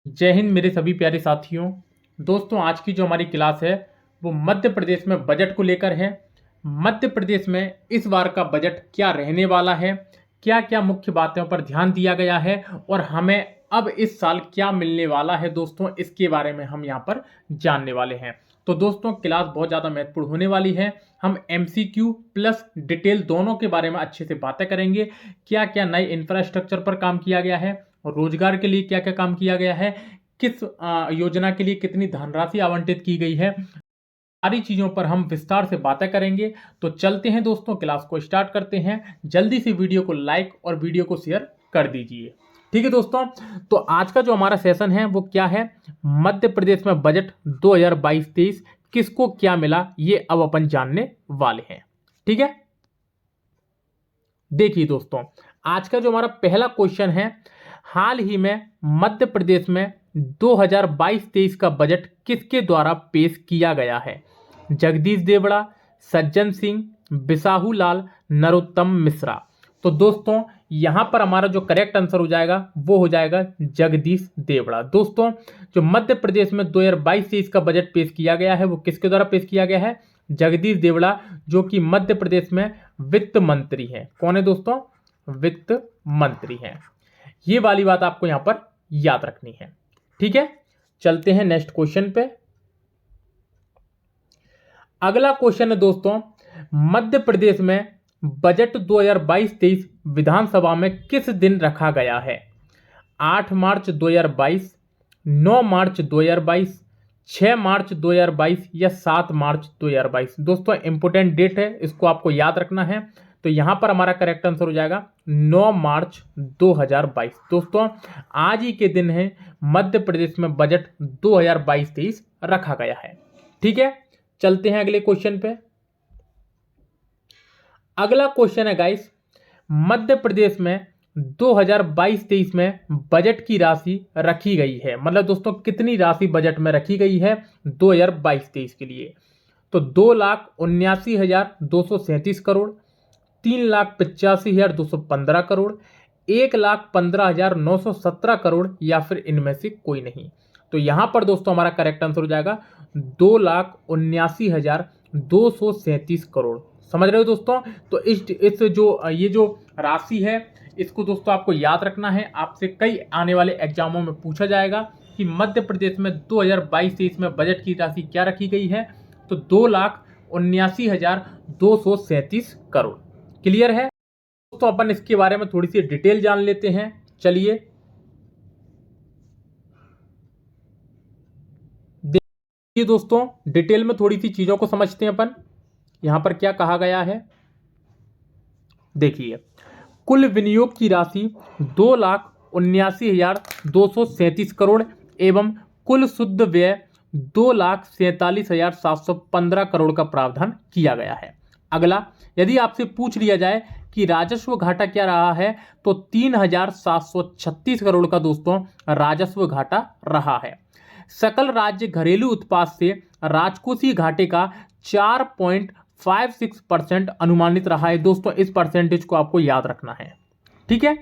जय हिंद मेरे सभी प्यारे साथियों। दोस्तों, आज की जो हमारी क्लास है वो मध्य प्रदेश में बजट को लेकर है। मध्य प्रदेश में इस बार का बजट क्या रहने वाला है, क्या क्या मुख्य बातों पर ध्यान दिया गया है और हमें अब इस साल क्या मिलने वाला है, दोस्तों इसके बारे में हम यहाँ पर जानने वाले हैं। तो दोस्तों, क्लास बहुत ज़्यादा महत्वपूर्ण होने वाली है। हम MCQ प्लस डिटेल दोनों के बारे में अच्छे से बातें करेंगे। क्या क्या नए इंफ्रास्ट्रक्चर पर काम किया गया है और रोजगार के लिए क्या क्या काम किया गया है, किस योजना के लिए कितनी धनराशि आवंटित की गई है, सारी चीजों पर हम विस्तार से बातें करेंगे। तो चलते हैं दोस्तों, क्लास को स्टार्ट करते हैं। जल्दी से वीडियो को लाइक और वीडियो को शेयर कर दीजिए। ठीक है दोस्तों, तो आज का जो हमारा सेशन है वो क्या है, मध्य प्रदेश में बजट 2022-23 किसको क्या मिला, ये अब अपन जानने वाले हैं। ठीक है, देखिए दोस्तों, आज का जो हमारा पहला क्वेश्चन है, हाल ही में मध्य प्रदेश में 2022-23 का बजट किसके द्वारा पेश किया गया है? जगदीश देवड़ा, सज्जन सिंह, बिसाहू लाल, नरोत्तम मिश्रा। तो दोस्तों, यहां पर हमारा जो करेक्ट आंसर हो जाएगा वो हो जाएगा जगदीश देवड़ा। दोस्तों, जो मध्य प्रदेश में 2022-23 का बजट पेश किया गया है वो किसके द्वारा पेश किया गया है? जगदीश देवड़ा, जो कि मध्य प्रदेश में वित्त मंत्री है। कौन है दोस्तों? वित्त मंत्री हैं। ये वाली बात आपको यहां पर याद रखनी है। ठीक है, चलते हैं नेक्स्ट क्वेश्चन पे। अगला क्वेश्चन है दोस्तों, मध्य प्रदेश में बजट 2022-23 विधानसभा में किस दिन रखा गया है? 8 मार्च 2022, 9 मार्च 2022, 6 मार्च 2022 या 7 मार्च 2022। दोस्तों, इंपोर्टेंट डेट है, इसको आपको याद रखना है। तो यहां पर हमारा करेक्ट आंसर हो जाएगा 9 मार्च 2022। दोस्तों, आज ही के दिन है मध्य प्रदेश में बजट 2022-23 रखा गया है। ठीक है, चलते हैं अगले क्वेश्चन पे। अगला क्वेश्चन है गाइस, मध्य प्रदेश में 2022-23 में बजट की राशि रखी गई है, मतलब दोस्तों कितनी राशि बजट में रखी गई है 2022-23 के लिए? तो 2,79,237 करोड़, 3,85,215 करोड़, 1,15,917 करोड़ या फिर इनमें से कोई नहीं। तो यहां पर दोस्तों हमारा करेक्ट आंसर हो जाएगा 2,79,237 करोड़। समझ रहे हो दोस्तों? तो इस जो ये जो राशि है इसको दोस्तों आपको याद रखना है। आपसे कई आने वाले एग्जामों में पूछा जाएगा कि मध्य प्रदेश में 2022-23 में बजट की राशि क्या रखी गई है? तो 2,79,237 करोड़। क्लियर है दोस्तों? अपन इसके बारे में थोड़ी सी डिटेल जान लेते हैं। चलिए देखिए दोस्तों, डिटेल में थोड़ी सी चीजों को समझते हैं अपन। यहां पर क्या कहा गया है, देखिए, कुल विनियोग की राशि 2,79,237 करोड़ एवं कुल शुद्ध व्यय 2,47,715 करोड़ का प्रावधान किया गया है। अगला, यदि आपसे पूछ लिया जाए कि राजस्व घाटा क्या रहा है, तो 3,736 करोड़ का दोस्तों राजस्व घाटा रहा है। सकल राज्य घरेलू उत्पाद से राजकोषीय घाटे का 4.56% अनुमानित रहा है। दोस्तों, इस परसेंटेज को आपको याद रखना है। ठीक है,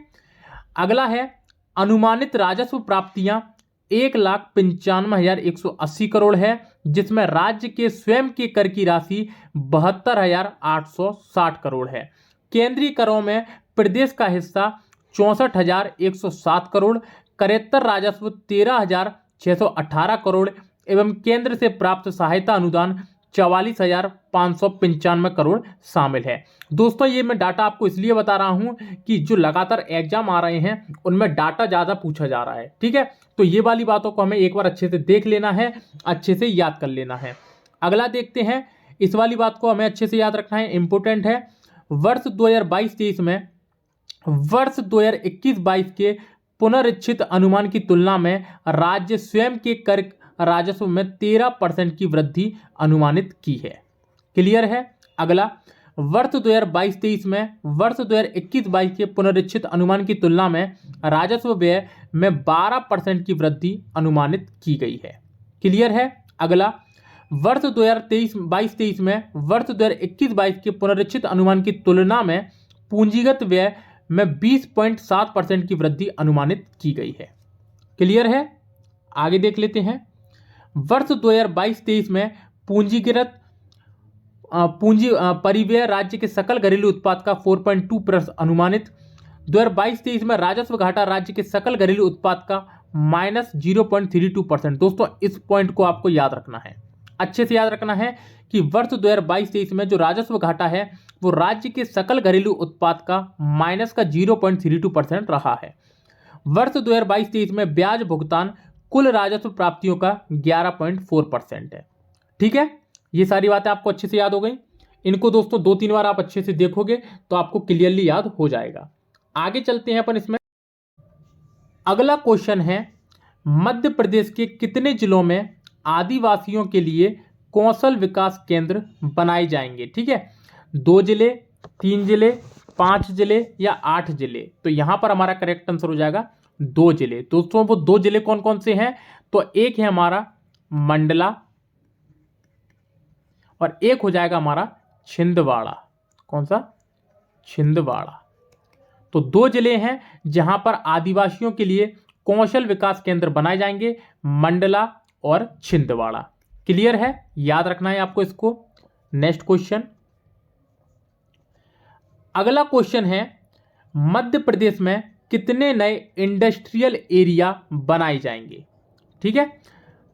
अगला है, अनुमानित राजस्व प्राप्तियां 1,95,180 करोड़ है, जिसमें राज्य के स्वयं के कर की राशि 72,860 करोड़ है। केंद्रीय करों में प्रदेश का हिस्सा 64,107 करोड़, करेत्तर राजस्व 13,618 करोड़ एवं केंद्र से प्राप्त सहायता अनुदान 44,595 करोड़ शामिल है। दोस्तों, ये मैं डाटा आपको इसलिए बता रहा हूं कि जो लगातार एग्जाम आ रहे हैं उनमें डाटा ज्यादा पूछा जा रहा है। ठीक है, तो ये वाली बातों को हमें एक बार अच्छे से देख लेना है, अच्छे से याद कर लेना है। अगला देखते हैं, इस वाली बात को हमें अच्छे से याद रखना है, इंपोर्टेंट है। वर्ष 2022-23 में वर्ष 2021-22 के पुनरीक्षित अनुमान की तुलना में राज्य स्वयं के कर राजस्व में 13% की वृद्धि अनुमानित की है। क्लियर है? अगला, वर्ष 2022-23 में वर्ष 2021-22 के पुनरीक्षित अनुमान की तुलना में राजस्व व्यय में 12% की वृद्धि अनुमानित की गई है। क्लियर है? अगला, वर्ष 2023-22 में वर्ष 2021-22 के पुनरीक्षित अनुमान की तुलना में पूंजीगत व्यय में 20.7% की वृद्धि अनुमानित की गई है। क्लियर है? आगे देख लेते हैं। वर्ष 2022-23 में पूंजीगत पूंजी परिव्यय राज्य के सकल घरेलू उत्पाद का 4.2% अनुमानित। 2022-23 में राजस्व घाटा राज्य के सकल घरेलू उत्पाद का -0.32%। दोस्तों इस पॉइंट को आपको याद रखना है, अच्छे से याद रखना है कि वर्ष 2022-23 में जो राजस्व घाटा है वो राज्य के सकल घरेलू उत्पाद का -0.32% रहा है। वर्ष 2022-23 में ब्याज भुगतान कुल राजस्व प्राप्तियों का 11.4% है। ठीक है, ये सारी बातें आपको अच्छे से याद हो गई। इनको दोस्तों 2-3 बार आप अच्छे से देखोगे तो आपको क्लियरली याद हो जाएगा। आगे चलते हैं अपन इसमें। अगला क्वेश्चन है, मध्य प्रदेश के कितने जिलों में आदिवासियों के लिए कौशल विकास केंद्र बनाए जाएंगे? ठीक है, 2 जिले, 3 जिले, 5 जिले या 8 जिले? तो यहां पर हमारा करेक्ट आंसर हो जाएगा 2 जिले। दोस्तों वो 2 जिले कौन कौन से हैं? तो एक है हमारा मंडला और एक हो जाएगा हमारा छिंदवाड़ा। कौन सा? छिंदवाड़ा। तो 2 जिले हैं जहां पर आदिवासियों के लिए कौशल विकास केंद्र बनाए जाएंगे, मंडला और छिंदवाड़ा। क्लियर है, याद रखना है आपको इसको। नेक्स्ट क्वेश्चन, अगला क्वेश्चन है, मध्य प्रदेश में कितने नए इंडस्ट्रियल एरिया बनाए जाएंगे? ठीक है,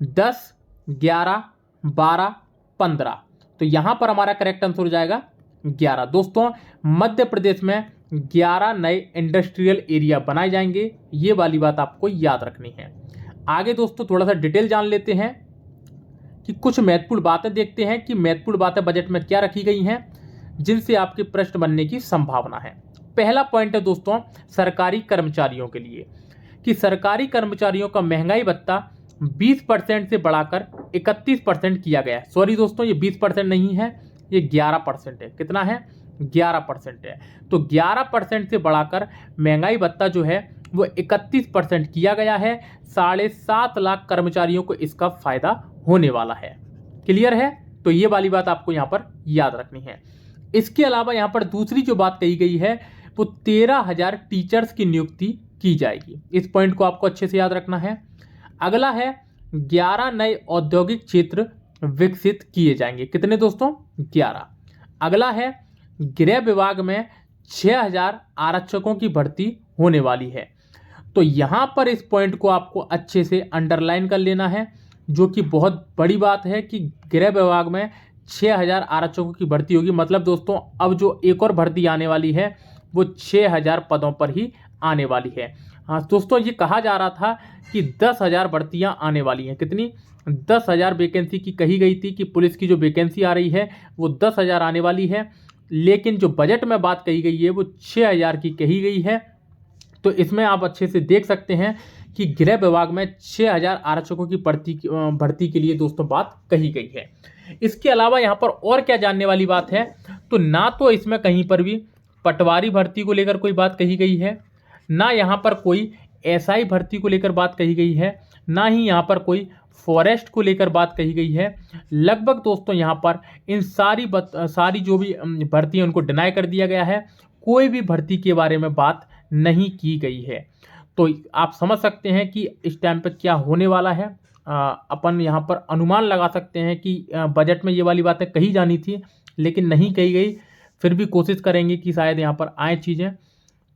10, 11, 12, 15। तो यहां पर हमारा करेक्ट आंसर हो जाएगा 11। दोस्तों मध्य प्रदेश में 11 नए इंडस्ट्रियल एरिया बनाए जाएंगे, ये वाली बात आपको याद रखनी है। आगे दोस्तों थोड़ा सा डिटेल जान लेते हैं कि कुछ महत्वपूर्ण बातें देखते हैं कि महत्वपूर्ण बातें बजट में क्या रखी गई हैं जिनसे आपके प्रश्न बनने की संभावना है। पहला पॉइंट है दोस्तों सरकारी कर्मचारियों के लिए कि सरकारी कर्मचारियों का महंगाई भत्ता 20% से बढ़ाकर 31% किया गया है। सॉरी दोस्तों, ये 20% नहीं है, ये 11% है। कितना है? 11% है। तो 11% से बढ़ाकर महंगाई भत्ता जो है वो 31% किया गया है। 7.5 लाख कर्मचारियों को इसका फायदा होने वाला है। क्लियर है? तो ये वाली बात आपको यहाँ पर याद रखनी है। इसके अलावा यहाँ पर दूसरी जो बात कही गई है वो 13,000 टीचर्स की नियुक्ति की जाएगी। इस पॉइंट को आपको अच्छे से याद रखना है। अगला है 11 नए औद्योगिक क्षेत्र विकसित किए जाएंगे। कितने दोस्तों? 11। अगला है गृह विभाग में 6,000 आरक्षकों की भर्ती होने वाली है। तो यहां पर इस पॉइंट को आपको अच्छे से अंडरलाइन कर लेना है, जो कि बहुत बड़ी बात है कि गृह विभाग में 6,000 आरक्षकों की भर्ती होगी। मतलब दोस्तों अब जो एक और भर्ती आने वाली है वो 6,000 पदों पर ही आने वाली है। हाँ दोस्तों, ये कहा जा रहा था कि 10,000 भर्तियां आने वाली हैं। कितनी? 10,000 वैकेंसी की कही गई थी कि पुलिस की जो वैकेंसी आ रही है वो 10,000 आने वाली है, लेकिन जो बजट में बात कही गई है वो 6,000 की कही गई है। तो इसमें आप अच्छे से देख सकते हैं कि गृह विभाग में 6,000 आरक्षकों की भर्ती के लिए दोस्तों बात कही गई है। इसके अलावा यहाँ पर और क्या जानने वाली बात है, तो ना तो इसमें कहीं पर भी पटवारी भर्ती को लेकर कोई बात कही गई है, ना यहाँ पर कोई एसआई भर्ती को लेकर बात कही गई है, ना ही यहाँ पर कोई फॉरेस्ट को लेकर बात कही गई है। लगभग दोस्तों यहाँ पर इन सारी जो भी भर्ती है उनको डिनाई कर दिया गया है। कोई भी भर्ती के बारे में बात नहीं की गई है। तो आप समझ सकते हैं कि इस टाइम पर क्या होने वाला है। अपन यहाँ पर अनुमान लगा सकते हैं कि बजट में ये वाली बातें कही जानी थी लेकिन नहीं कही गई। फिर भी कोशिश करेंगे कि शायद यहाँ पर आए चीज़ें।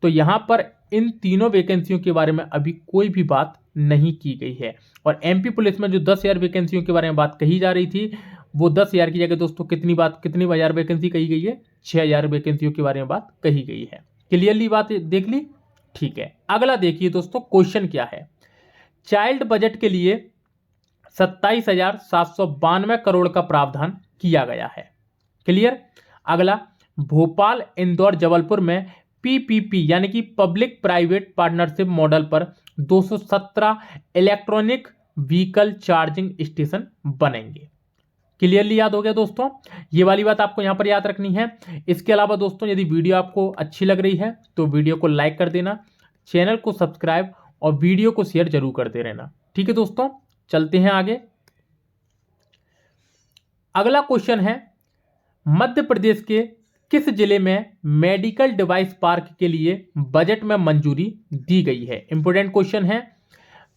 तो यहाँ पर इन तीनों वैकेंसियों के बारे में अभी कोई भी बात नहीं की गई है। और एमपी पुलिस में जो 10,000 वैकेंसियों के बारे में बात कही जा रही थी वो 10,000 की जगह दोस्तों कितनी हजार वैकेंसी कही गई है? 6,000 वैकेंसियों के बारे में बात कही गई है। क्लियरली बात देख ली? ठीक है, अगला देखिए दोस्तों क्वेश्चन क्या है। चाइल्ड बजट के लिए 27,792 करोड़ का प्रावधान किया गया है। क्लियर? अगला, भोपाल, इंदौर, जबलपुर में पीपीपी यानी कि पब्लिक प्राइवेट पार्टनरशिप मॉडल पर 217 इलेक्ट्रॉनिक व्हीकल चार्जिंग स्टेशन बनेंगे। क्लियरली याद हो गया दोस्तों? ये वाली बात आपको यहाँ पर याद रखनी है। इसके अलावा दोस्तों यदि वीडियो आपको अच्छी लग रही है तो वीडियो को लाइक कर देना, चैनल को सब्सक्राइब और वीडियो को शेयर जरूर करते रहना। ठीक है दोस्तों, चलते हैं आगे। अगला क्वेश्चन है, मध्य प्रदेश के किस जिले में मेडिकल डिवाइस पार्क के लिए बजट में मंजूरी दी गई है? इंपोर्टेंट क्वेश्चन है।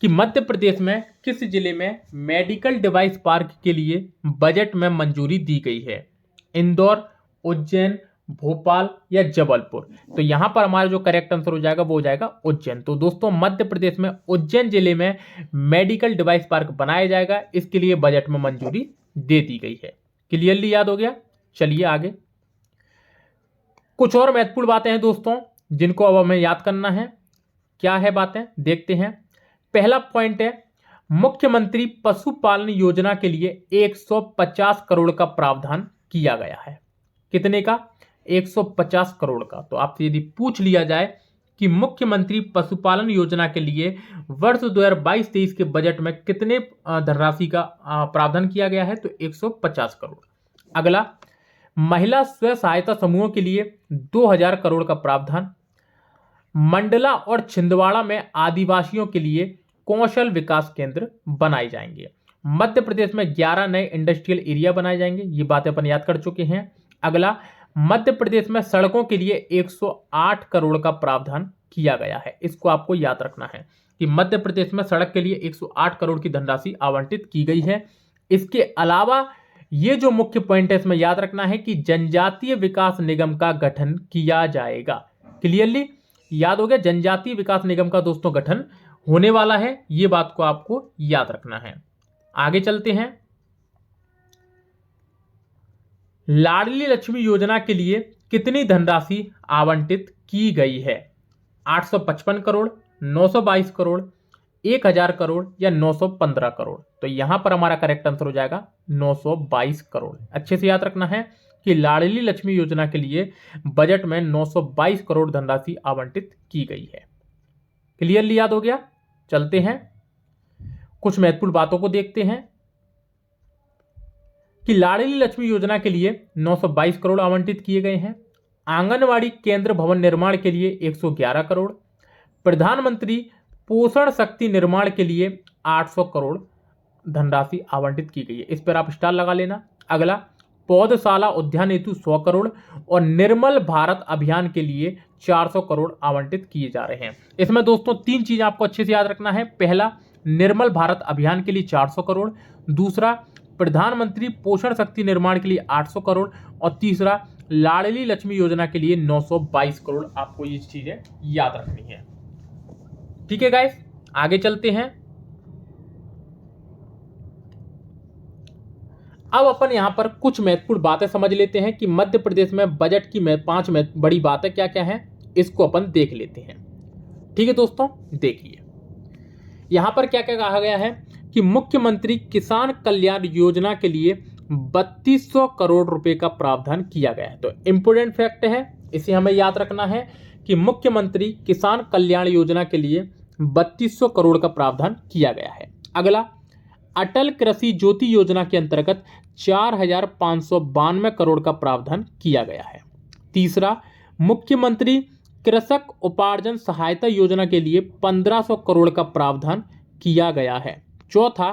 कि मध्य प्रदेश में किस जिले में मेडिकल डिवाइस पार्क के लिए बजट में मंजूरी दी गई है? इंदौर, उज्जैन, भोपाल या जबलपुर? तो यहां पर हमारा जो करेक्ट आंसर हो जाएगा वो हो जाएगा उज्जैन। तो दोस्तों मध्य प्रदेश में उज्जैन जिले में मेडिकल डिवाइस पार्क बनाया जाएगा, इसके लिए बजट में मंजूरी दे दी गई है। क्लियरली याद हो गया? चलिए आगे कुछ और महत्वपूर्ण बातें हैं दोस्तों जिनको अब हमें याद करना है। क्या है बातें, देखते हैं। पहला पॉइंट है, मुख्यमंत्री पशुपालन योजना के लिए 150 करोड़ का प्रावधान किया गया है। कितने का? 150 करोड़ का। तो आपसे यदि पूछ लिया जाए कि मुख्यमंत्री पशुपालन योजना के लिए वर्ष 2022-23 के बजट में कितने धनराशि का प्रावधान किया गया है, तो 150 करोड़। अगला, महिला स्व सहायता समूहों के लिए 2000 करोड़ का प्रावधान। मंडला और छिंदवाड़ा में आदिवासियों के लिए कौशल विकास केंद्र बनाए जाएंगे। मध्य प्रदेश में 11 नए इंडस्ट्रियल एरिया बनाए जाएंगे। ये बातें अपन याद कर चुके हैं। अगला, मध्य प्रदेश में सड़कों के लिए 108 करोड़ का प्रावधान किया गया है। इसको आपको याद रखना है कि मध्य प्रदेश में सड़क के लिए 108 करोड़ की धनराशि आवंटित की गई है। इसके अलावा ये जो मुख्य पॉइंट है इसमें याद रखना है कि जनजातीय विकास निगम का गठन किया जाएगा। क्लियरली याद हो गया? जनजातीय विकास निगम का दोस्तों गठन होने वाला है, ये बात को आपको याद रखना है। आगे चलते हैं। लाडली लक्ष्मी योजना के लिए कितनी धनराशि आवंटित की गई है? 855 करोड़, 922 करोड़, 1000 करोड़ या 915 करोड़? तो यहां पर हमारा करेक्ट आंसर हो जाएगा 922 करोड़। अच्छे से याद रखना है कि लाडली लक्ष्मी योजना के लिए बजट में 922 करोड़ धनराशि आवंटित की गई है। क्लियरली याद हो गया? चलते हैं कुछ महत्वपूर्ण बातों को देखते हैं कि लाडली लक्ष्मी योजना के लिए 922 करोड़ आवंटित किए गए हैं। आंगनवाड़ी केंद्र भवन निर्माण के लिए 111 करोड़। प्रधानमंत्री पोषण शक्ति निर्माण के लिए 800 करोड़ धनराशि आवंटित की गई है। इस पर आप स्टार लगा लेना। अगला, पौधशाला उद्यान हेतु 100 करोड़ और निर्मल भारत अभियान के लिए 400 करोड़ आवंटित किए जा रहे हैं। इसमें दोस्तों तीन चीज आपको अच्छे से याद रखना है। पहला, निर्मल भारत अभियान के लिए 400 करोड़। दूसरा, प्रधानमंत्री पोषण शक्ति निर्माण के लिए 800 करोड़। और तीसरा, लाडली लक्ष्मी योजना के लिए 922 करोड़। आपको ये चीजें याद रखनी है। ठीक है गाइस, आगे चलते हैं। अब अपन यहां पर कुछ महत्वपूर्ण बातें समझ लेते हैं कि मध्य प्रदेश में बजट की 5 बड़ी बातें क्या क्या हैं, इसको अपन देख लेते हैं। ठीक है दोस्तों, देखिए यहां पर क्या क्या कहा गया है कि मुख्यमंत्री किसान कल्याण योजना के लिए 3200 करोड़ रुपए का प्रावधान किया गया है। तो इंपोर्टेंट फैक्ट है, इसे हमें याद रखना है कि मुख्यमंत्री किसान कल्याण योजना के लिए 3200 करोड़ का प्रावधान किया गया है। अगला, अटल कृषि ज्योति योजना के अंतर्गत 4592 करोड़ का प्रावधान किया गया है। तीसरा, मुख्यमंत्री कृषक उपार्जन सहायता योजना के लिए 1500 करोड़ का प्रावधान किया गया है। चौथा,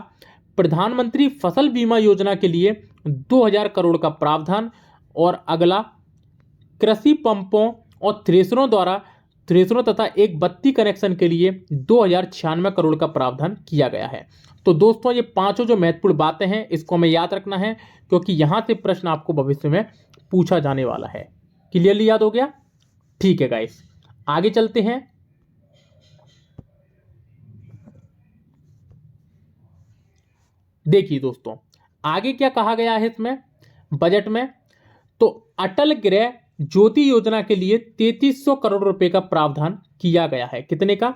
प्रधानमंत्री फसल बीमा योजना के लिए 2000 करोड़ का प्रावधान। और अगला, कृषि पंपों और थ्रेसरों तथा एक बत्ती कनेक्शन के लिए 2096 करोड़ का प्रावधान किया गया है। तो दोस्तों ये पांचों जो महत्वपूर्ण बातें हैं इसको हमें याद रखना है, क्योंकि यहां से प्रश्न आपको भविष्य में पूछा जाने वाला है। क्लियरली याद हो गया? ठीक है गाइस, आगे चलते हैं। देखिए दोस्तों आगे क्या कहा गया है इसमें बजट में। तो अटल गृह ज्योति योजना के लिए 3300 करोड़ रुपए का प्रावधान किया गया है। कितने का?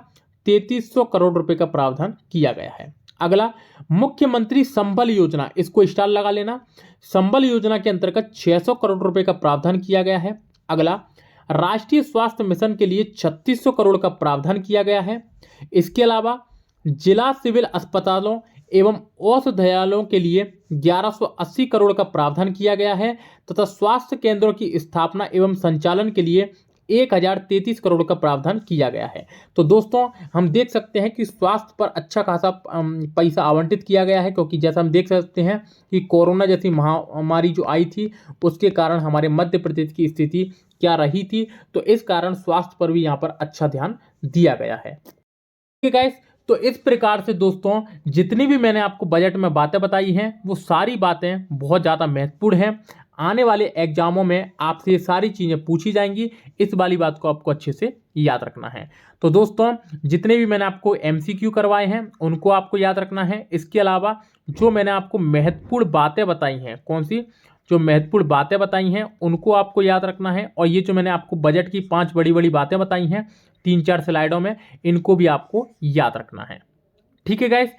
3300 करोड़ रुपए का प्रावधान किया गया है। अगला, मुख्यमंत्री संबल योजना, इसको स्टार लगा लेना। संबल योजना के अंतर्गत 600 करोड़ रुपए का प्रावधान किया गया है। अगला, राष्ट्रीय स्वास्थ्य मिशन के लिए 3600 करोड़ का प्रावधान किया गया है। इसके अलावा जिला सिविल अस्पतालों एवं औषधालयों के लिए 1180 करोड़ का प्रावधान किया गया है तथा स्वास्थ्य केंद्रों की स्थापना एवं संचालन के लिए 1033 करोड़ का प्रावधान किया गया है। तो दोस्तों हम देख सकते हैं कि स्वास्थ्य पर अच्छा खासा पैसा आवंटित किया गया है, क्योंकि जैसा हम देख सकते हैं कि कोरोना जैसी महामारी जो आई थी उसके कारण हमारे मध्य प्रदेश की स्थिति क्या रही थी, तो इस कारण स्वास्थ्य पर भी यहाँ पर अच्छा ध्यान दिया गया है। ठीक है गाइस, तो इस प्रकार से दोस्तों जितनी भी मैंने आपको बजट में बातें बताई हैं वो सारी बातें बहुत ज़्यादा महत्वपूर्ण हैं। आने वाले एग्जामों में आपसे ये सारी चीज़ें पूछी जाएंगी, इस वाली बात को आपको अच्छे से याद रखना है। तो दोस्तों जितने भी मैंने आपको MCQ करवाए हैं उनको आपको याद रखना है। इसके अलावा जो मैंने आपको महत्वपूर्ण बातें बताई हैं, कौन सी, जो महत्वपूर्ण बातें बताई हैं उनको आपको याद रखना है। और ये जो मैंने आपको बजट की 5 बड़ी बड़ी बातें बताई हैं 3-4 स्लाइडों में, इनको भी आपको याद रखना है। ठीक है गाइस,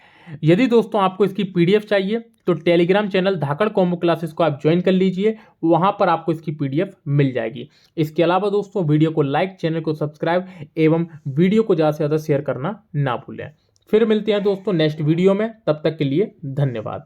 यदि दोस्तों आपको इसकी PDF चाहिए तो टेलीग्राम चैनल धाकड़ कॉम्बो क्लासेस को आप ज्वाइन कर लीजिए, वहां पर आपको इसकी PDF मिल जाएगी। इसके अलावा दोस्तों वीडियो को लाइक, चैनल को सब्सक्राइब एवं वीडियो को ज़्यादा से ज़्यादा शेयर करना ना भूलें। फिर मिलते हैं दोस्तों नेक्स्ट वीडियो में, तब तक के लिए धन्यवाद।